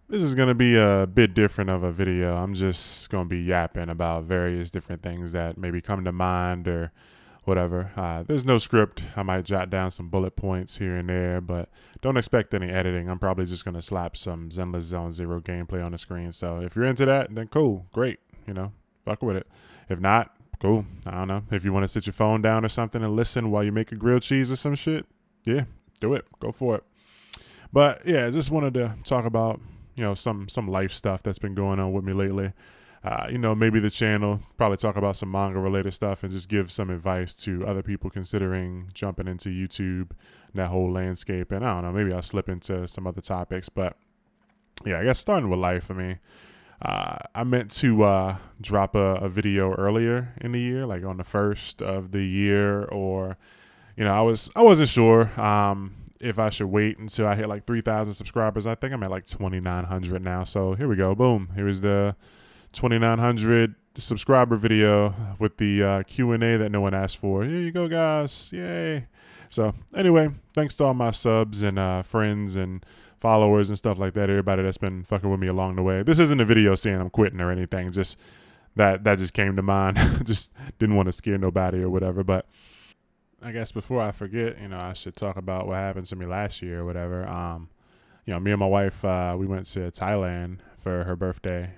This is going to be a bit different of a video. I'm just going to be yapping about various different things that maybe come to mind or whatever. There's no script. I might jot down some bullet points here and there, but don't expect any editing. I'm probably just going to slap some Zenless Zone Zero gameplay on the screen. So if you're into that, then cool, great. Fuck with it. If not, cool. I don't know. If you want to sit your phone down or something and listen while you make a grilled cheese or some shit, yeah, do it. Go for it. But yeah, I just wanted to talk about some life stuff that's been going on with me lately. Maybe the channel probably talk about some manga related stuff and just give some advice to other people considering jumping into YouTube, and that whole landscape. And I don't know, maybe I'll slip into some other topics. But yeah, I guess starting with life. I mean, I meant to drop a video earlier in the year, like on the first of the year, or I wasn't sure if I should wait until I hit like 3,000 subscribers. I think I'm at like 2,900 now. So here we go. Boom. Here is the 2,900 subscriber video with the Q&A that no one asked for. Here you go, guys. Yay. So anyway, thanks to all my subs and friends and followers and stuff like that. Everybody that's been fucking with me along the way. This isn't a video saying I'm quitting or anything. Just that just came to mind. Just didn't want to scare nobody or whatever. But I guess before I forget, I should talk about what happened to me last year or whatever. Me and my wife, we went to Thailand for her birthday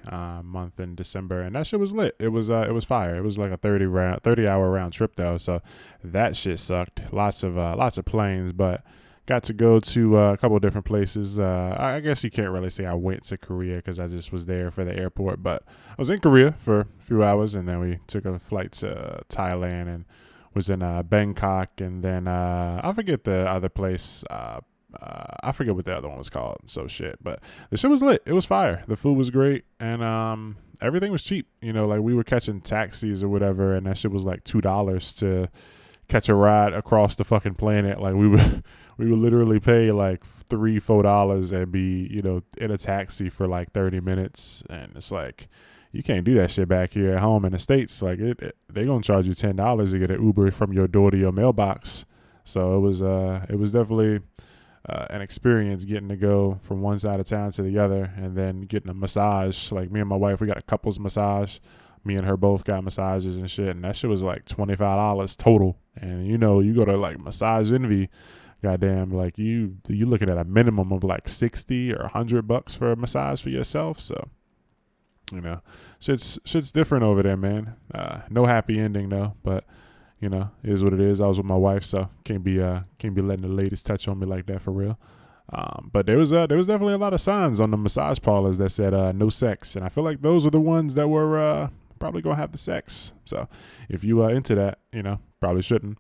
month in December, and that shit was lit. It was fire. It was like a 30-hour round trip though, so that shit sucked. Lots of planes, but got to go to a couple of different places. I guess you can't really say I went to Korea because I just was there for the airport, but I was in Korea for a few hours, and then we took a flight to Thailand and was in Bangkok, and then I forget the other place. I forget what the other one was called. So shit, but the shit was lit. It was fire. The food was great, and everything was cheap. Like we were catching taxis or whatever, and that shit was like $2 to catch a ride across the fucking planet. Like we would literally pay like $3-4 and be in a taxi for like 30 minutes, and it's like, you can't do that shit back here at home in the States. Like they gonna charge you $10 to get an Uber from your door to your mailbox. So it was definitely an experience getting to go from one side of town to the other, and then getting a massage. Like me and my wife, we got a couples massage. Me and her both got massages and shit, and that shit was like $25 total. And you go to like Massage Envy, goddamn, like you looking at a minimum of like 60 or $100 for a massage for yourself. So. Shit's different over there, man. No happy ending though, but it is what it is. I was with my wife, so can't be letting the ladies touch on me like that for real. But there was definitely a lot of signs on the massage parlors that said no sex, and I feel like those were the ones that were probably gonna have the sex. So if you are into that, probably shouldn't.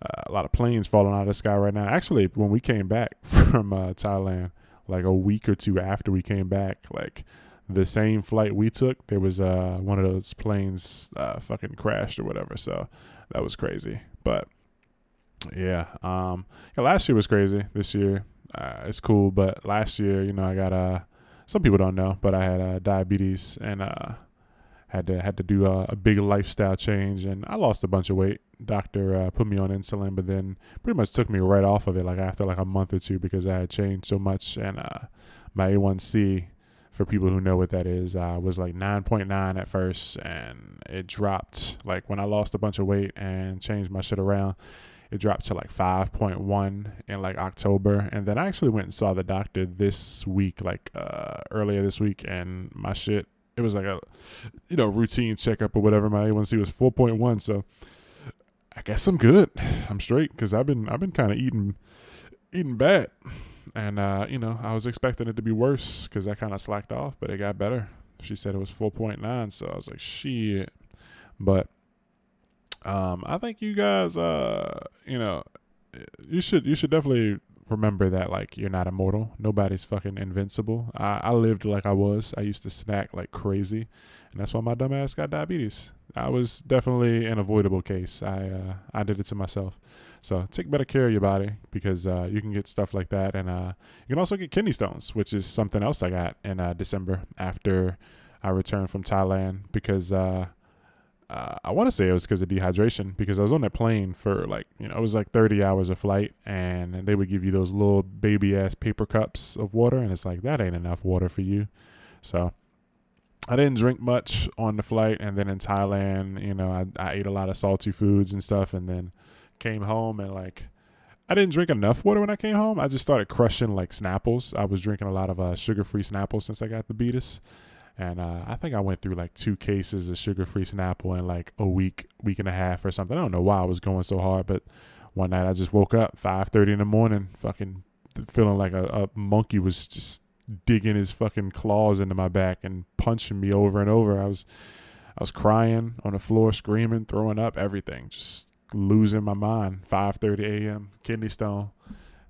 A lot of planes falling out of the sky right now. Actually, when we came back from Thailand, like a week or two after we came back, like the same flight we took, there was one of those planes fucking crashed or whatever. So that was crazy. But yeah, last year was crazy. This year it's cool, but last year, I got some people don't know, but I had diabetes, and had to do a big lifestyle change, and I lost a bunch of weight. Doctor put me on insulin, but then pretty much took me right off of it, like after like a month or two, because I had changed so much, and my A1C, for people who know what that is, was like 9.9 at first, and it dropped. Like when I lost a bunch of weight and changed my shit around, it dropped to like 5.1 in like October. And then I actually went and saw the doctor this week, like earlier this week, and my shit, it was like a routine checkup or whatever. My A1C was 4.1, so I guess I'm good. I'm straight, because I've been kind of eating bad. And, I was expecting it to be worse because I kind of slacked off, but it got better. She said it was 4.9, so I was like, shit. But I think you guys, you should definitely remember that, like, you're not immortal. Nobody's fucking invincible. I lived like I was. I used to snack like crazy, and that's why my dumb ass got diabetes. I was definitely an avoidable case. I did it to myself. So take better care of your body, because you can get stuff like that. And you can also get kidney stones, which is something else I got in December after I returned from Thailand, because I want to say it was because of dehydration, because I was on that plane for like, it was like 30 hours of flight, and they would give you those little baby ass paper cups of water, and it's like, that ain't enough water for you. So I didn't drink much on the flight, and then in Thailand, I ate a lot of salty foods and stuff, and then came home, and like, I didn't drink enough water when I came home. I just started crushing like Snapples. I was drinking a lot of sugar-free Snapples since I got the beatus. And I think I went through like 2 cases of sugar-free Snapple in like a week and a half or something. I don't know why I was going so hard, but one night I just woke up 5:30 in the morning, fucking feeling like a monkey was just digging his fucking claws into my back and punching me over and over. I was crying on the floor, screaming, throwing up, everything, just losing my mind. 5:30 a.m. kidney stone.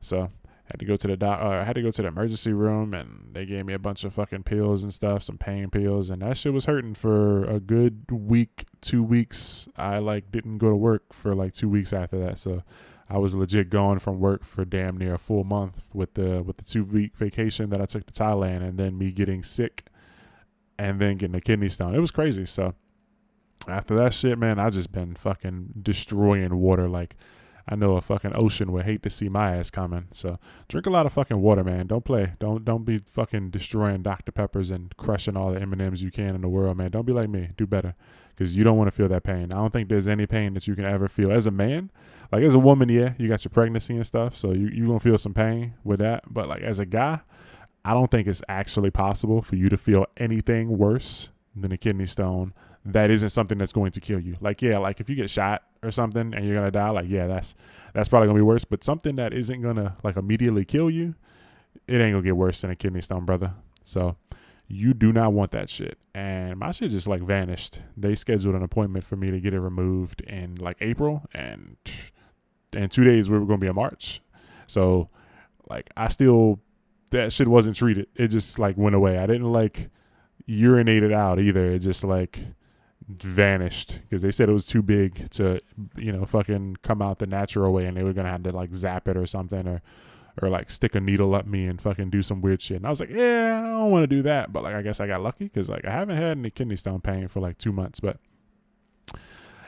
So had to go to the I had to go to the emergency room, and they gave me a bunch of fucking pills and stuff, some pain pills, and that shit was hurting for a good week, 2 weeks. I like didn't go to work for like 2 weeks after that, so I was legit gone from work for damn near a full month with the 2-week vacation that I took to Thailand, and then me getting sick, and then getting a kidney stone. It was crazy. So after that shit, man, I just been fucking destroying water. Like, I know a fucking ocean would hate to see my ass coming. So drink a lot of fucking water, man. Don't play. Don't be fucking destroying Dr. Peppers and crushing all the M&Ms you can in the world, man. Don't be like me. Do better, because you don't want to feel that pain. I don't think there's any pain that you can ever feel as a man. Like, as a woman, yeah, you got your pregnancy and stuff, so you gonna feel some pain with that. But like, as a guy, I don't think it's actually possible for you to feel anything worse than a kidney stone that isn't something that's going to kill you. Like, yeah, like if you get shot or something and you're gonna die, like, yeah, that's probably gonna be worse. But something that isn't gonna like immediately kill you, it ain't gonna get worse than a kidney stone, brother. So you do not want that shit. And my shit just like vanished. They scheduled an appointment for me to get it removed in like April, and in 2 days we were gonna be in March. So like, that shit wasn't treated. It just like went away. I didn't like urinate it out either. It just like vanished, because they said it was too big to fucking come out the natural way, and they were gonna have to like zap it or something, or like stick a needle up me and fucking do some weird shit. And I was like, yeah, I don't want to do that. But like, I guess I got lucky, because like, I haven't had any kidney stone pain for like 2 months. But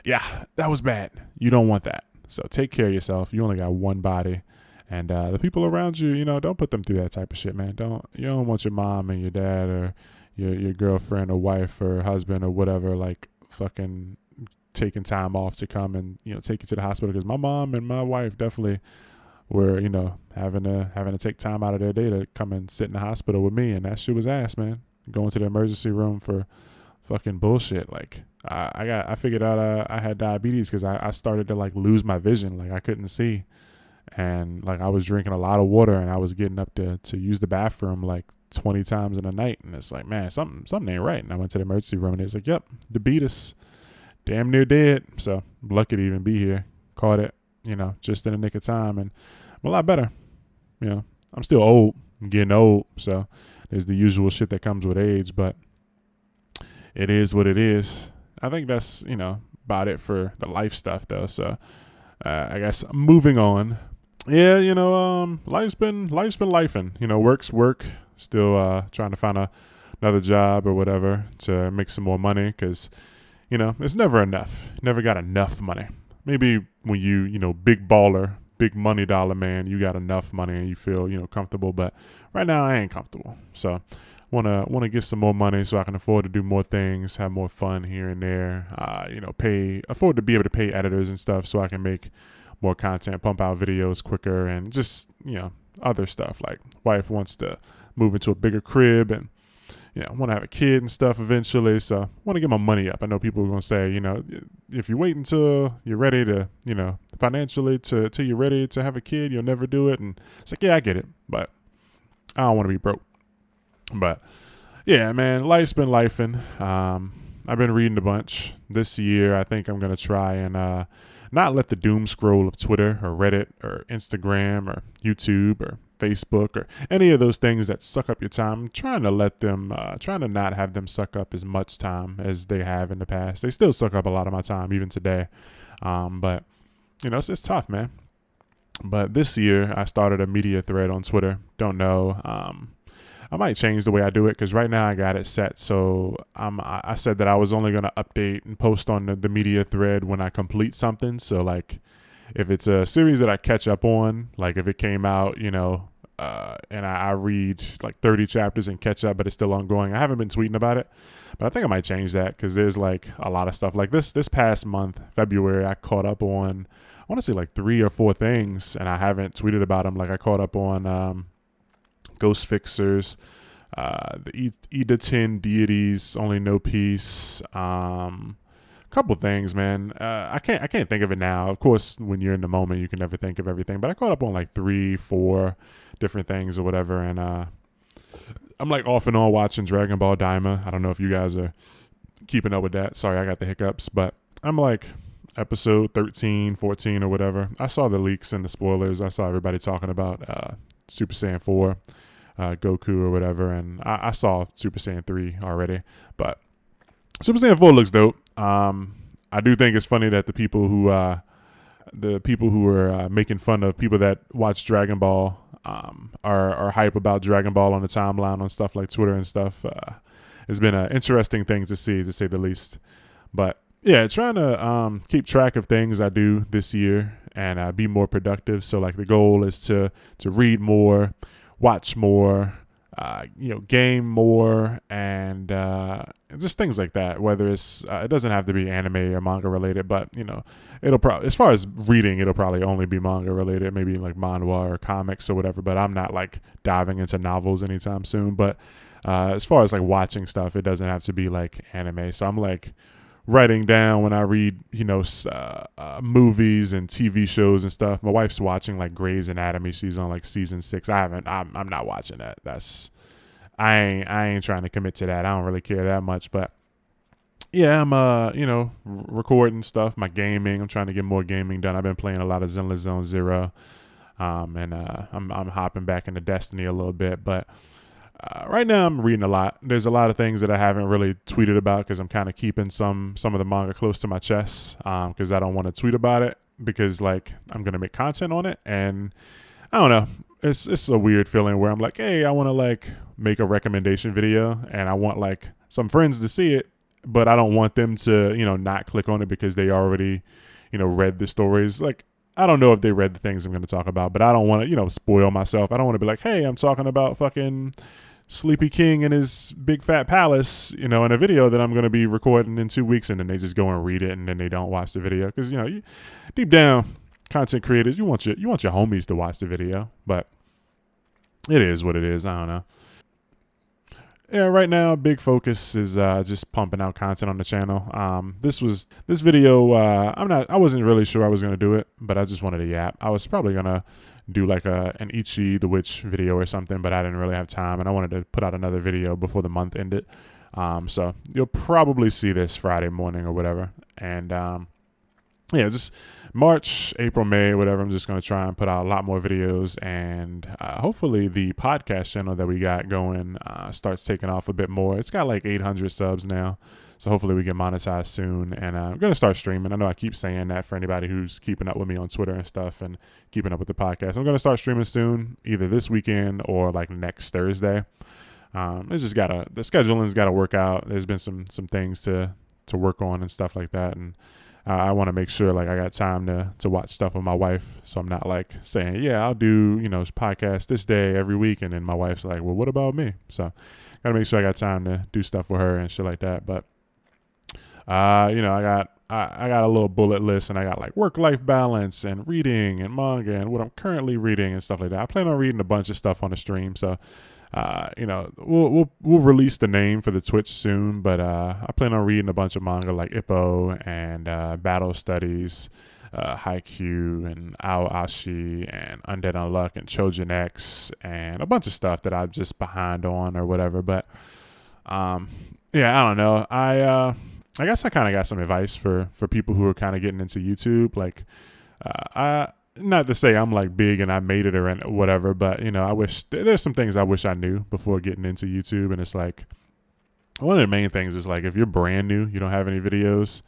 yeah, that was bad. You don't want that. So take care of yourself. You only got one body, and the people around you, don't put them through that type of shit, man. You don't want your mom and your dad or your girlfriend or wife or husband or whatever like fucking taking time off to come and take you to the hospital, because my mom and my wife definitely were having to take time out of their day to come and sit in the hospital with me, and that shit was ass, man. Going to the emergency room for fucking bullshit. Like, I figured out I had diabetes because I started to like lose my vision. Like, I couldn't see, and like, I was drinking a lot of water, and I was getting up to use the bathroom like 20 times in a night, and it's like, man, something ain't right. And I went to the emergency room, and it's like, yep, diabetes, damn near dead. So I'm lucky to even be here. Caught it, just in the nick of time, and I'm a lot better. I'm still old, I'm getting old, so there's the usual shit that comes with age, but it is what it is. I think that's about it for the life stuff, though. So I guess moving on. Yeah, life's been lifing. Work's work. Still trying to find another job or whatever to make some more money, because it's never enough. Never got enough money. Maybe when you big baller, big money dollar man, you got enough money and you feel comfortable. But right now I ain't comfortable. So wanna get some more money so I can afford to do more things, have more fun here and there. Afford to be able to pay editors and stuff so I can make more content, pump out videos quicker, and just other stuff. Like, wife wants to move into a bigger crib, and want to have a kid and stuff eventually. So want to get my money up. I know people are going to say, if you wait until you're ready to, financially till you're ready to have a kid, you'll never do it. And it's like, yeah, I get it, but I don't want to be broke. But yeah, man, life's been lifing. I've been reading a bunch this year. I think I'm going to try and not let the doom scroll of Twitter or Reddit or Instagram or YouTube or Facebook or any of those things that suck up your time. I'm trying to not have them suck up as much time as they have in the past. They still suck up a lot of my time, even today. But it's tough, man. But this year I started a media thread on Twitter. Don't know. I might change the way I do it because right now I got it set. So I said that I was only going to update and post on the media thread when I complete something. So like if it's a series that I catch up on, like if it came out, and I read like 30 chapters and catch up, but it's still ongoing. I haven't been tweeting about it, but I think I might change that because there's like a lot of stuff. Like this past month, February, I caught up on, I want to say like 3 or 4 things, and I haven't tweeted about them. Like I caught up on Ghost Fixers, the Ida 10 Deities, Only No Peace, couple things, man. I can't think of it now. Of course, when you're in the moment, you can never think of everything. But I caught up on like 3, 4 different things or whatever, and I'm like off and on watching Dragon Ball Daima. I don't know if you guys are keeping up with that. Sorry, I got the hiccups, but I'm like episode 13, 14 or whatever. I saw the leaks and the spoilers. I saw everybody talking about Super Saiyan 4, Goku or whatever, and I saw Super Saiyan 3 already, but Super Saiyan 4 looks dope. I do think it's funny that the people who are making fun of people that watch Dragon Ball are hype about Dragon Ball on the timeline on stuff like Twitter and stuff. It's been an interesting thing to see, to say the least. But yeah, trying to keep track of things I do this year and be more productive. So like the goal is to read more, watch more, game more, and just things like that. Whether it's it doesn't have to be anime or manga related, but it'll probably, as far as reading, it'll probably only be manga related, maybe like manhwa or comics or whatever. But I'm not like diving into novels anytime soon. But as far as like watching stuff, it doesn't have to be like anime. So I'm like writing down when I read, movies and TV shows and stuff. My wife's watching like Grey's Anatomy. She's on like season 6. I'm not watching that. I ain't trying to commit to that. I don't really care that much, but yeah, I'm recording stuff, my gaming. I'm trying to get more gaming done. I've been playing a lot of Zenless Zone Zero. And I'm hopping back into Destiny a little bit, but right now I'm reading a lot. There's a lot of things that I haven't really tweeted about because I'm kind of keeping some of the manga close to my chest because I don't want to tweet about it because like I'm gonna make content on it, and I don't know. It's a weird feeling where I'm like, hey, I want to like make a recommendation video and I want like some friends to see it, but I don't want them to not click on it because they already read the stories. Like I don't know if they read the things I'm going to talk about, but I don't want to spoil myself. I don't want to be like, hey, I'm talking about fucking Sleepy King and his big fat palace, in a video that I'm going to be recording in 2 weeks, and then they just go and read it and then they don't watch the video because deep down, content creators, you want your homies to watch the video, but it is what it is. I don't know. Yeah, right now, big focus is just pumping out content on the channel. This video, I wasn't really sure I was gonna do it, but I just wanted to yap. I was probably gonna do like an Ichi the Witch video or something, but I didn't really have time, and I wanted to put out another video before the month ended. So you'll probably see this Friday morning or whatever, and yeah, just March, April, May, whatever. I'm just going to try and put out a lot more videos, and hopefully the podcast channel that we got going starts taking off a bit more. It's got like 800 subs now, so hopefully we get monetized soon, and I'm going to start streaming. I know I keep saying that for anybody who's keeping up with me on Twitter and stuff and keeping up with the podcast. I'm going to start streaming soon, either this weekend or like next Thursday. It's just the scheduling's got to work out. There's been some things to work on and stuff like that, and I want to make sure like I got time to watch stuff with my wife, so I'm not like saying, yeah, I'll do podcast this day every week, and then my wife's like, well, what about me? So gotta make sure I got time to do stuff with her and shit like that. But I got a little bullet list, and I got like work-life balance and reading and manga and what I'm currently reading and stuff like that. I plan on reading a bunch of stuff on the stream, so we'll release the name for the Twitch soon, but I plan on reading a bunch of manga like Ippo and Battle Studies, Haikyuu and Aoashi and Undead Unluck and Chojin X and a bunch of stuff that I'm just behind on or whatever. But yeah, I don't know. I guess I kind of got some advice for people who are kind of getting into YouTube. Like not to say I'm like big and I made it or whatever, but I wish there's some things I wish I knew before getting into YouTube. And it's like, one of the main things is like, if you're brand new, you don't have any videos.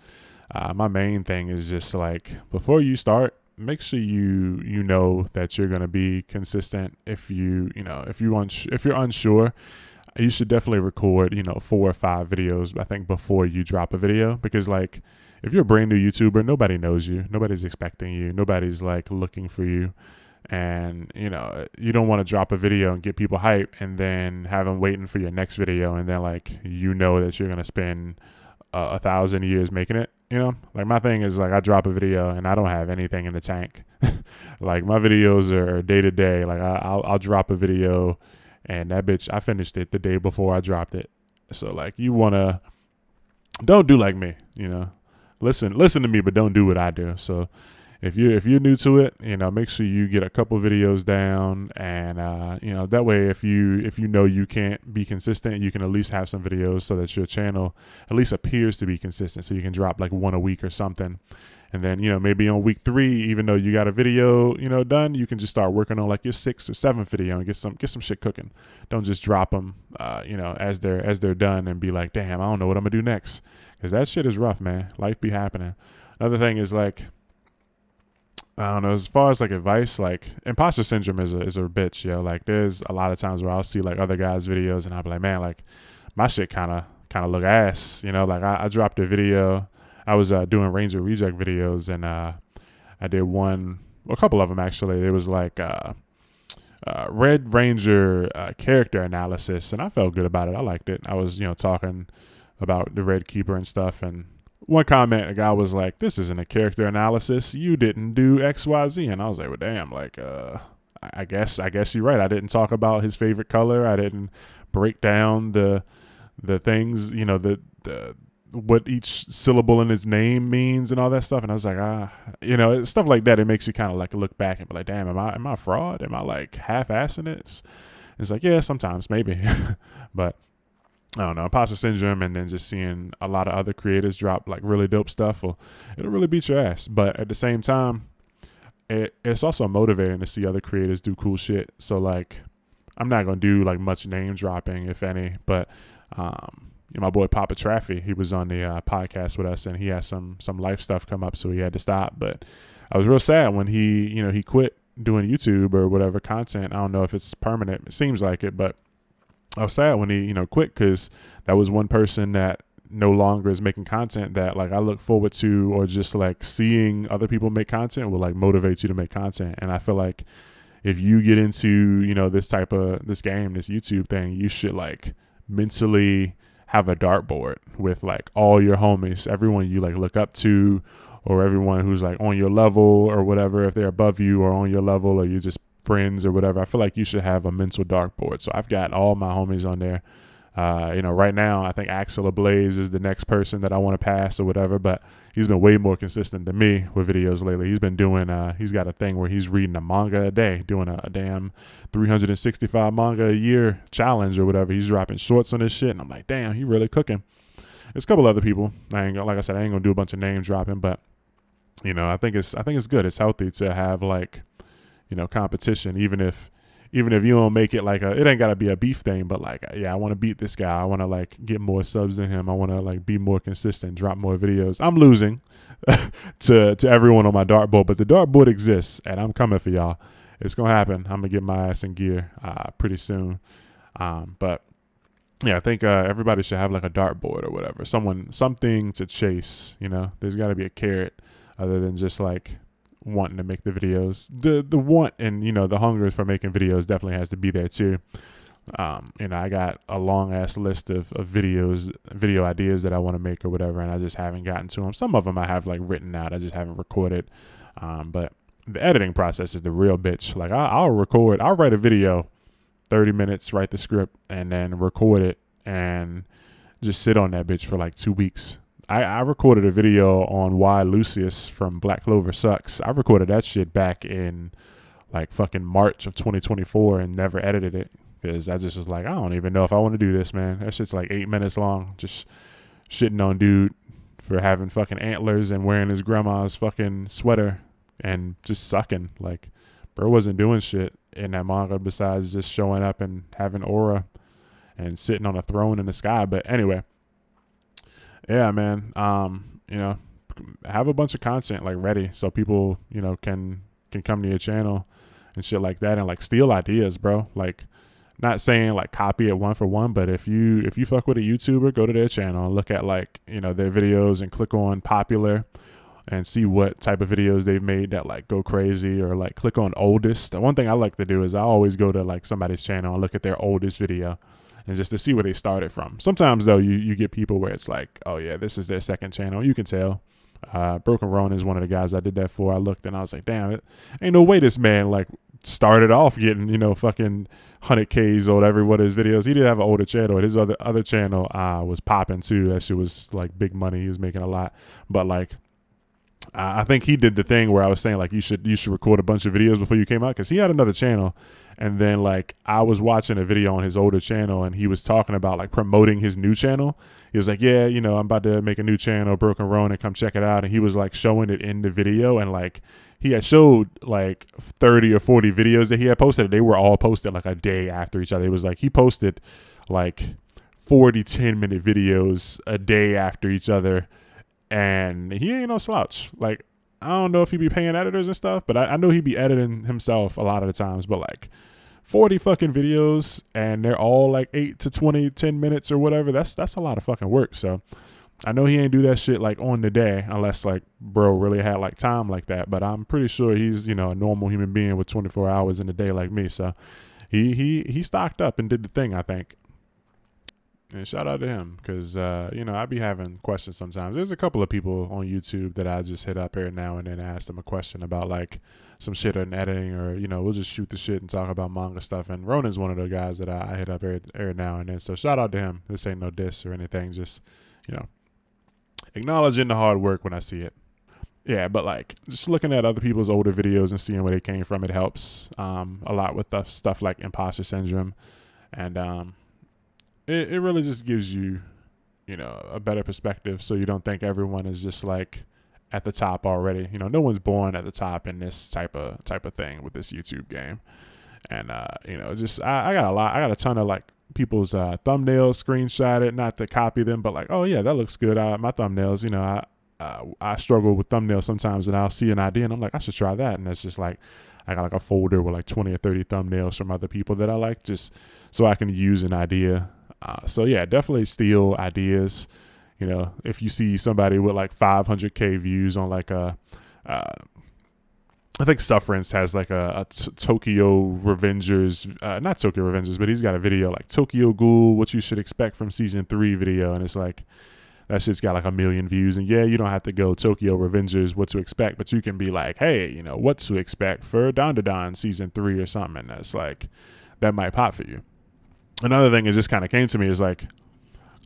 My main thing is just like, before you start, make sure you know that you're gonna be consistent. If if you're unsure, you should definitely record 4 or 5 videos, I think, before you drop a video, because like if you're a brand new YouTuber, nobody knows you, nobody's expecting you, nobody's like looking for you, and you don't want to drop a video and get people hype and then have them waiting for your next video, and then like that you're gonna spend 1,000 years making it. Like my thing is like I drop a video and I don't have anything in the tank. Like my videos are day to day. Like I'll drop a video and that bitch, I finished it the day before I dropped it. So like don't do like me, listen to me, but don't do what I do. So if you're new to it, make sure you get a couple videos down, and that way if you can't be consistent, you can at least have some videos so that your channel at least appears to be consistent. So you can drop like 1 a week or something, and then maybe on week 3, even though you got a video done, you can just start working on like your 6th or 7th video and get some shit cooking. Don't just drop them as they're done and be like, damn, I don't know what I'm gonna do next, because that shit is rough, man. Life be happening. Another thing is like, I don't know, as far as like advice, like imposter syndrome is a bitch, like there's a lot of times where I'll see like other guys' videos and I'll be like, man, like my shit kind of look ass, like I dropped a video. I was doing Ranger Reject videos, and I did a couple of them actually. It was like Red Ranger character analysis, and I felt good about it. I liked it. I was talking about the Red Keeper and stuff, and one comment, a guy was like, this isn't a character analysis, you didn't do XYZ. And I was like, well, damn, like I guess you're right. I didn't talk about his favorite color. I didn't break down the things, the what each syllable in his name means and all that stuff. And I was like, stuff like that, it makes you kind of like look back and be like, damn, am I a fraud? Am I like half-assing it? It's like, yeah, sometimes maybe. But I don't know, imposter syndrome, and then just seeing a lot of other creators drop like really dope stuff, it'll really beat your ass. But at the same time, it's also motivating to see other creators do cool shit. So like, I'm not gonna do like much name dropping, if any. But my boy Papa Traffy, he was on the podcast with us, and he had some life stuff come up, so he had to stop. But I was real sad when he quit doing YouTube or whatever content. I don't know if it's permanent. It seems like it, but I was sad when he, quit, because that was one person that no longer is making content that like I look forward to, or just like seeing other people make content will like motivate you to make content. And I feel like if you get into, this game, this YouTube thing, you should like mentally have a dartboard with like all your homies, everyone you like look up to, or everyone who's like on your level or whatever, if they're above you or on your level, or you just friends or whatever. I feel like you should have a mental dartboard. So I've got all my homies on there. Right now I think Axel Ablaze is the next person that I want to pass or whatever, but he's been way more consistent than me with videos lately. He's been doing he's got a thing where he's reading a manga a day, doing a damn 365 manga a year challenge or whatever. He's dropping shorts on this shit, and I'm like, damn, he really cooking. There's a couple other people. Like I said, I ain't gonna do a bunch of name dropping, but I think it's good. It's healthy to have like competition, even if you don't make it like it ain't gotta be a beef thing, but like, yeah, I want to beat this guy. I want to like get more subs than him. I want to like be more consistent, drop more videos. I'm losing to everyone on my dartboard, but the dartboard exists, and I'm coming for y'all. It's gonna happen. I'm gonna get my ass in gear pretty soon. But yeah, I think everybody should have like a dartboard or whatever. Something to chase. There's got to be a carrot other than just like wanting to make the videos. The want and the hunger for making videos definitely has to be there too. I got a long ass list of video ideas that I want to make or whatever, and I just haven't gotten to them. Some of them I have like written out, I just haven't recorded. But the editing process is the real bitch. Like I'll write a video, 30 minutes, write the script, and then record it and just sit on that bitch for like 2 weeks. I recorded a video on why Lucius from Black Clover sucks. I recorded that shit back in like fucking March of 2024 and never edited it, because I just was like, I don't even know if I want to do this, man. That shit's like 8 minutes long, just shitting on dude for having fucking antlers and wearing his grandma's fucking sweater and just sucking. Like, bro wasn't doing shit in that manga besides just showing up and having aura and sitting on a throne in the sky. But anyway, yeah, man, have a bunch of content like ready so people, you know, can come to your channel and shit like that, and like steal ideas, bro. Like, not saying like copy it one for one, but if you fuck with a YouTuber, go to their channel and look at like, you know, their videos and click on popular and see what type of videos they've made that like go crazy, or like click on oldest. The one thing I like to do is I always go to like somebody's channel and look at their oldest video, and just to see where they started from. Sometimes though, you get people where it's like, oh yeah, this is their second channel. You can tell. Broken Roan is one of the guys I did that for. I looked and I was like, damn, it ain't no way this man like started off getting, you know, fucking 100Ks or whatever, what his videos. He did have an older channel. His other channel was popping too. That shit was like big money. He was making a lot. But like, I think he did the thing where I was saying like you should record a bunch of videos before you came out, because he had another channel, and then like I was watching a video on his older channel and he was talking about like promoting his new channel. He was like, yeah, you know, I'm about to make a new channel, Broken Roan, and come check it out. And he was like showing it in the video, and like he had showed like 30 or 40 videos that he had posted. They were all posted like a day after each other. It was like he posted like 40 10-minute videos a day after each other. And he ain't no slouch. Like, I don't know if he be paying editors and stuff, but I know he be editing himself a lot of the times. But like 40 fucking videos, and they're all like 8 to 20, 10 minutes or whatever. That's a lot of fucking work. So I know he ain't do that shit like on the day, unless like bro really had like time like that. But I'm pretty sure he's, you know, a normal human being with 24 hours in a day like me. So he stocked up and did the thing, I think. And shout out to him, because, you know, I be having questions sometimes. There's a couple of people on YouTube that I just hit up every now and then and ask them a question about, like, some shit in editing, or, you know, we'll just shoot the shit and talk about manga stuff. And Ronan's one of the guys that I hit up every now and then. So shout out to him. This ain't no diss or anything. Just, you know, acknowledging the hard work when I see it. Yeah, but, like, just looking at other people's older videos and seeing where they came from, it helps a lot with the stuff like imposter syndrome. And, It really just gives you, you know, a better perspective, so you don't think everyone is just like at the top already. You know, no one's born at the top in this type of thing with this YouTube game. And you know, just I got a ton of like people's thumbnails screenshotted, not to copy them, but like, oh yeah, that looks good. My thumbnails, you know, I struggle with thumbnails sometimes, and I'll see an idea and I'm like, I should try that, and it's just like, I got like a folder with like 20 or 30 thumbnails from other people that I like, just so I can use an idea. So yeah, definitely steal ideas. You know, if you see somebody with like 500K views on like I think Sufferance has like a Tokyo Revengers, not Tokyo Revengers, but he's got a video like Tokyo Ghoul, what you should expect from season 3 video. And it's like, that shit's got like 1 million views. And yeah, you don't have to go Tokyo Revengers, what to expect, but you can be like, hey, you know, what to expect for Dandadan season 3 or something. And that's like, that might pop for you. Another thing that just kind of came to me is like,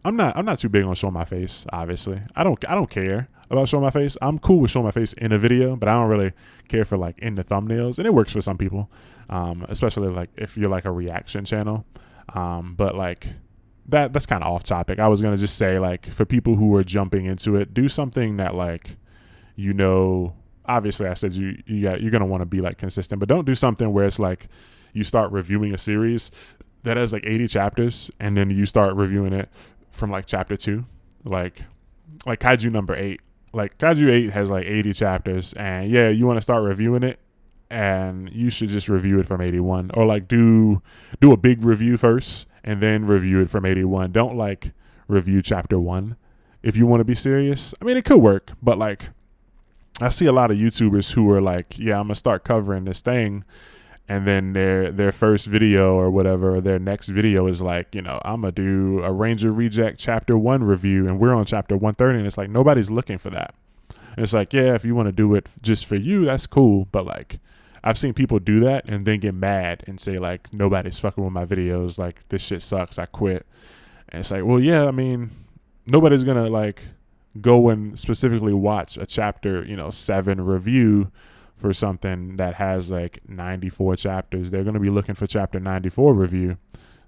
I'm not too big on showing my face. Obviously, I don't care about showing my face. I'm cool with showing my face in a video, but I don't really care for like in the thumbnails, and it works for some people, especially like if you're like a reaction channel. But like that's kind of off topic. I was gonna just say, like, for people who are jumping into it, do something that, like, you know, obviously I said you're gonna want to be like consistent, but don't do something where it's like you start reviewing a series that has like 80 chapters, and then you start reviewing it from like chapter 2, like Kaiju number 8. Like Kaiju 8 has like 80 chapters, and yeah, you want to start reviewing it, and you should just review it from 81, or like do a big review first and then review it from 81. Don't like review chapter 1 if you want to be serious. I mean, it could work, but like I see a lot of YouTubers who are like, yeah, I'm gonna start covering this thing, and then their first video or whatever, or their next video is like, you know, I'm going to do a Ranger Reject chapter 1 review, and we're on chapter 130, and it's like, nobody's looking for that. And it's like, yeah, if you want to do it just for you, that's cool. But like, I've seen people do that and then get mad and say like, nobody's fucking with my videos. Like, this shit sucks. I quit. And it's like, well, yeah, I mean, nobody's going to like go and specifically watch a chapter, you know, 7 review for something that has like 94 chapters. They're going to be looking for chapter 94 review.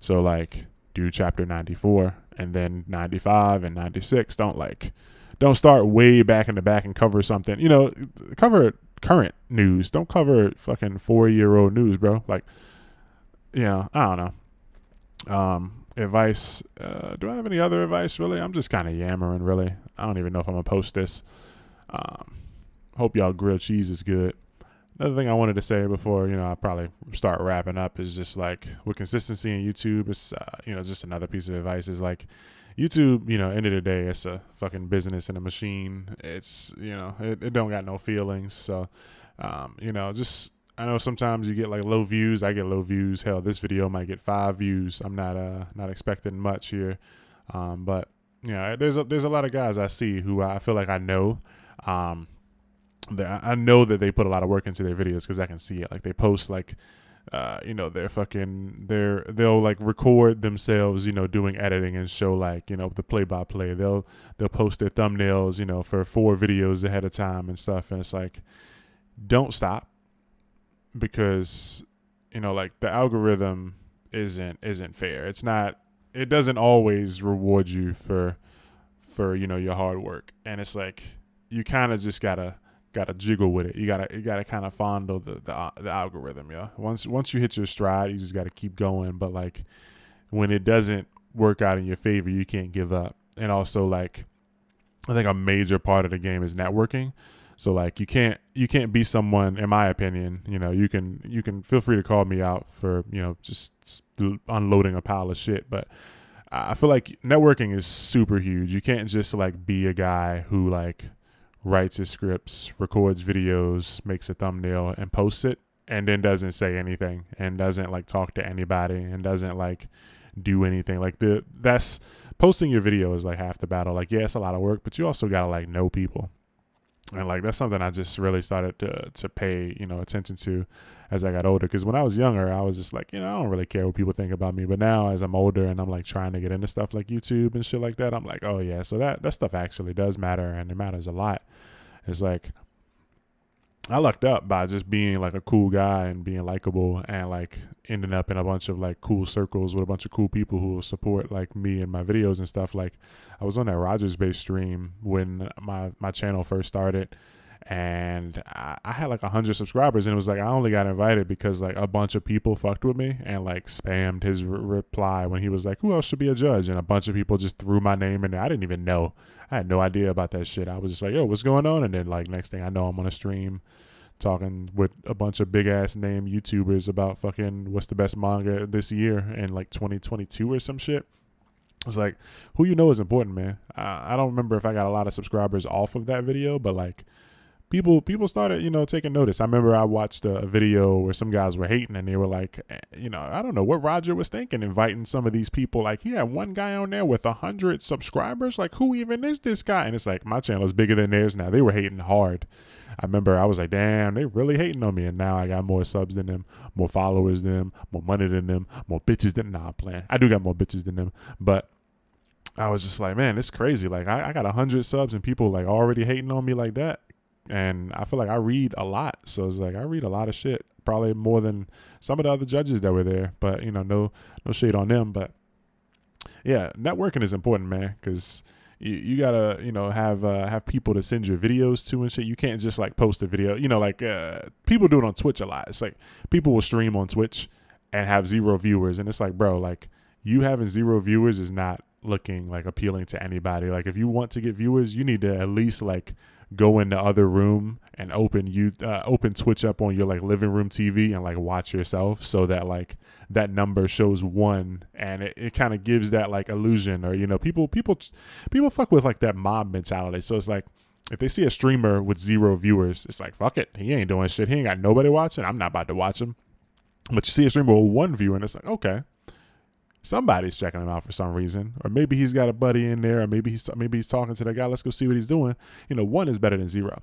So like, do chapter 94 and then 95 and 96. Don't start way back in the back and cover something, you know, cover current news. Don't cover fucking 4-year-old news, bro. Like, you know, I don't know. Advice. Do I have any other advice, really? I'm just kind of yammering, really. I don't even know if I'm going to post this. Hope y'all grilled cheese is good. Another thing I wanted to say before, I probably start wrapping up is just like with consistency in YouTube, it's, just another piece of advice is like YouTube, end of the day, it's a fucking business and a machine. It's, it don't got no feelings. So, just, I know sometimes you get like low views. I get low views. Hell, this video might get 5 views. I'm not expecting much here. But there's a lot of guys I see who I feel like I know, I know that they put a lot of work into their videos because I can see it. Like they post like, they'll like record themselves, doing editing and show like, the play by play. They'll post their thumbnails, for 4 videos ahead of time and stuff. And it's like, don't stop because, like the algorithm isn't fair. It doesn't always reward you for your hard work. And it's like, you kind of just gotta jiggle with it. You gotta kind of fondle the algorithm, yeah. Once you hit your stride, you just gotta keep going. But like when it doesn't work out in your favor, you can't give up. And also like I think a major part of the game is networking. So like you can't be someone, in my opinion, you can feel free to call me out for, just unloading a pile of shit. But I feel like networking is super huge. You can't just like be a guy who like writes his scripts, records videos, makes a thumbnail and posts it and then doesn't say anything and doesn't like talk to anybody and doesn't like do anything. Like that's posting your video is like half the battle. Like, yeah, it's a lot of work, but you also gotta like know people. And like that's something I just really started to pay, attention to as I got older. Because when I was younger, I was just like, I don't really care what people think about me. But now as I'm older and I'm like trying to get into stuff like YouTube and shit like that, I'm like, oh yeah, so that stuff actually does matter, and it matters a lot. It's like I lucked up by just being like a cool guy and being likable and like ending up in a bunch of like cool circles with a bunch of cool people who will support like me and my videos and stuff. Like I was on that Rogers Bay stream when my channel first started, and I had like 100 subscribers, and it was like I only got invited because like a bunch of people fucked with me and like spammed his reply when he was like, who else should be a judge? And a bunch of people just threw my name in there. I didn't even know. I had no idea about that shit. I was just like, yo, what's going on? And then like next thing I know, I'm on a stream talking with a bunch of big ass name YouTubers about fucking what's the best manga this year in like 2022 or some shit. It's like, who is important, man. I don't remember if I got a lot of subscribers off of that video, but like people started, taking notice. I remember I watched a video where some guys were hating and they were like, I don't know what Roger was thinking, inviting some of these people. Like he had one guy on there with 100 subscribers. Like who even is this guy? And it's like, my channel is bigger than theirs now. They were hating hard. I remember I was like, damn, they really hating on me. And now I got more subs than them, more followers than them, more money than them, more bitches than them. Nah, I'm playing. I do got more bitches than them. But I was just like, man, it's crazy. Like I got 100 subs and people like already hating on me like that. And I feel like I read a lot. So it's like I read a lot of shit, probably more than some of the other judges that were there. But, no shade on them. But yeah, networking is important, man, because you gotta, have people to send your videos to and shit. You can't just like post a video, people do it on Twitch a lot. It's like people will stream on Twitch and have 0 viewers. And it's like, bro, like you having 0 viewers is not looking like appealing to anybody. Like if you want to get viewers, you need to at least like go in the other room and open Twitch up on your like living room TV and like watch yourself, so that like that number shows 1 and it kind of gives that like illusion, or people fuck with like that mob mentality. So it's like if they see a streamer with 0 viewers, it's like, fuck it, he ain't doing shit, he ain't got nobody watching, I'm not about to watch him. But you see a streamer with 1 viewer and it's like, okay, somebody's checking him out for some reason, or maybe he's got a buddy in there, or maybe he's talking to that guy. Let's go see what he's doing. 1 is better than 0.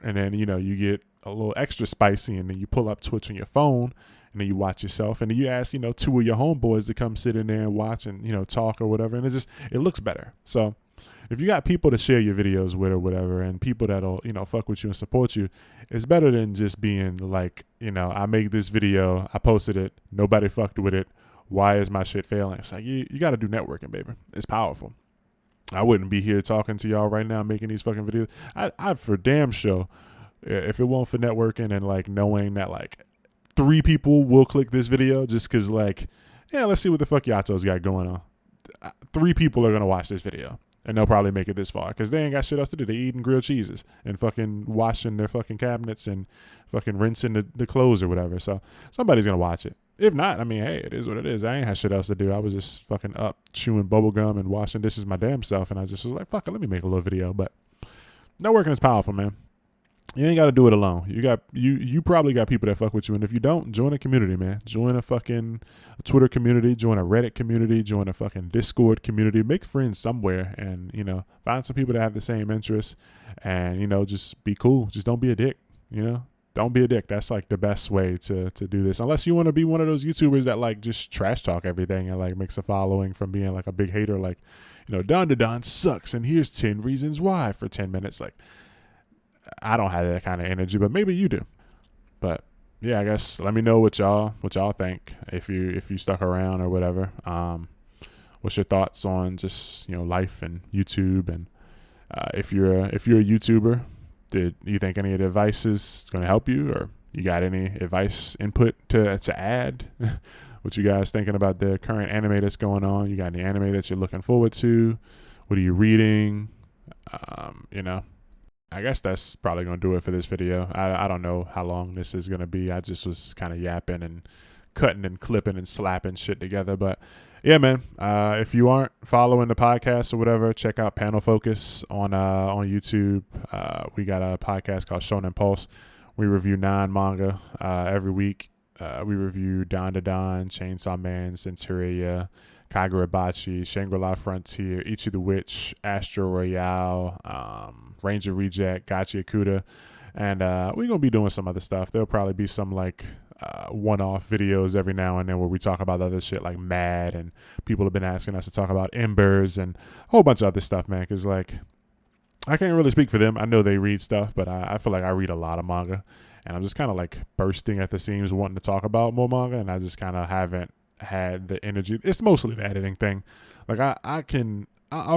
And then you get a little extra spicy, and then you pull up Twitch on your phone, and then you watch yourself, and then you ask 2 of your homeboys to come sit in there and watch and talk or whatever, and it looks better. So if you got people to share your videos with or whatever, and people that'll fuck with you and support you, it's better than just being like, I make this video, I posted it, nobody fucked with it, why is my shit failing? It's like, you got to do networking, baby. It's powerful. I wouldn't be here talking to y'all right now making these fucking videos. I for damn sure, if it weren't for networking and like knowing that like 3 people will click this video just because like, yeah, let's see what the fuck Yato's got going on. 3 people are going to watch this video. and they'll probably make it this far because they ain't got shit else to do. They eating grilled cheeses and fucking washing their fucking cabinets and fucking rinsing the clothes or whatever. So somebody's gonna watch it. If not, I mean, hey, it is what it is. I ain't had shit else to do. I was just fucking up chewing bubble gum and washing dishes my damn self, and I just was like, fuck it, let me make a little video. But networking is powerful, man. You ain't got to do it alone. You probably got people that fuck with you, and if you don't, join a community, man. Join a fucking Twitter community, join a Reddit community, join a fucking Discord community. Make friends somewhere, and find some people that have the same interests, and just be cool. Just don't be a dick. Don't be a dick. That's like the best way to do this. Unless you want to be one of those YouTubers that like just trash talk everything and like makes a following from being like a big hater, like, Don to Don sucks and here's 10 reasons why for 10 minutes. Like, I don't have that kind of energy, but maybe you do. But yeah, I guess let me know what y'all think if you stuck around or whatever. What's your thoughts on just life and YouTube, and if you're a YouTuber, did you think any of the advice is going to help you, or you got any advice input to add? What you guys thinking about the current anime that's going on? You got any anime that you're looking forward to? What are you reading? I guess that's probably going to do it for this video. I don't know how long this is going to be. I just was kind of yapping and cutting and clipping and slapping shit together. But yeah, man, if you aren't following the podcast or whatever, check out Panel Focus on YouTube. We got a podcast called Shonen Pulse. We review 9 manga every week. We review Don to Don, Chainsaw Man, Centuria, Kagurabachi, Shangri-La Frontier, Ichi the Witch, Astro Royale, Ranger Reject, Gachi Akuta, and we're going to be doing some other stuff. There'll probably be some like one-off videos every now and then where we talk about other shit like Mad, and people have been asking us to talk about Embers and a whole bunch of other stuff, man, because like I can't really speak for them. I know they read stuff, but I feel like I read a lot of manga, and I'm just kind of like bursting at the seams wanting to talk about more manga, and I just kind of haven't had the energy. It's mostly the editing thing. Like I'll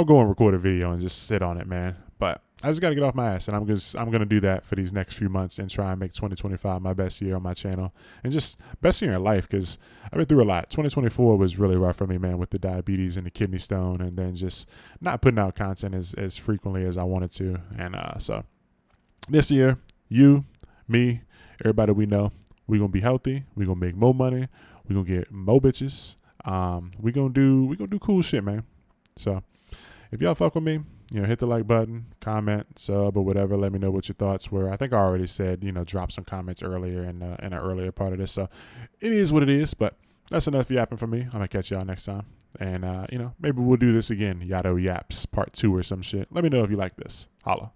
go and record a video and just sit on it, man, but I just got to get off my ass, and I'm going to do that for these next few months and try and make 2025 my best year on my channel, and just best year in life, because I've been through a lot. 2024 was really rough for me, man, with the diabetes and the kidney stone, and then just not putting out content as frequently as I wanted to. And so this year, you, me, everybody we know, we're going to be healthy. We're going to make more money. We're going to get more bitches. We're going to do cool shit, man. So if y'all fuck with me, hit the like button, comment, sub, or whatever. Let me know what your thoughts were. I think I already said, drop some comments earlier in an earlier part of this. So it is what it is, but that's enough yapping for me. I'm going to catch y'all next time. And, maybe we'll do this again. Yado Yaps part 2 or some shit. Let me know if you like this. Holla.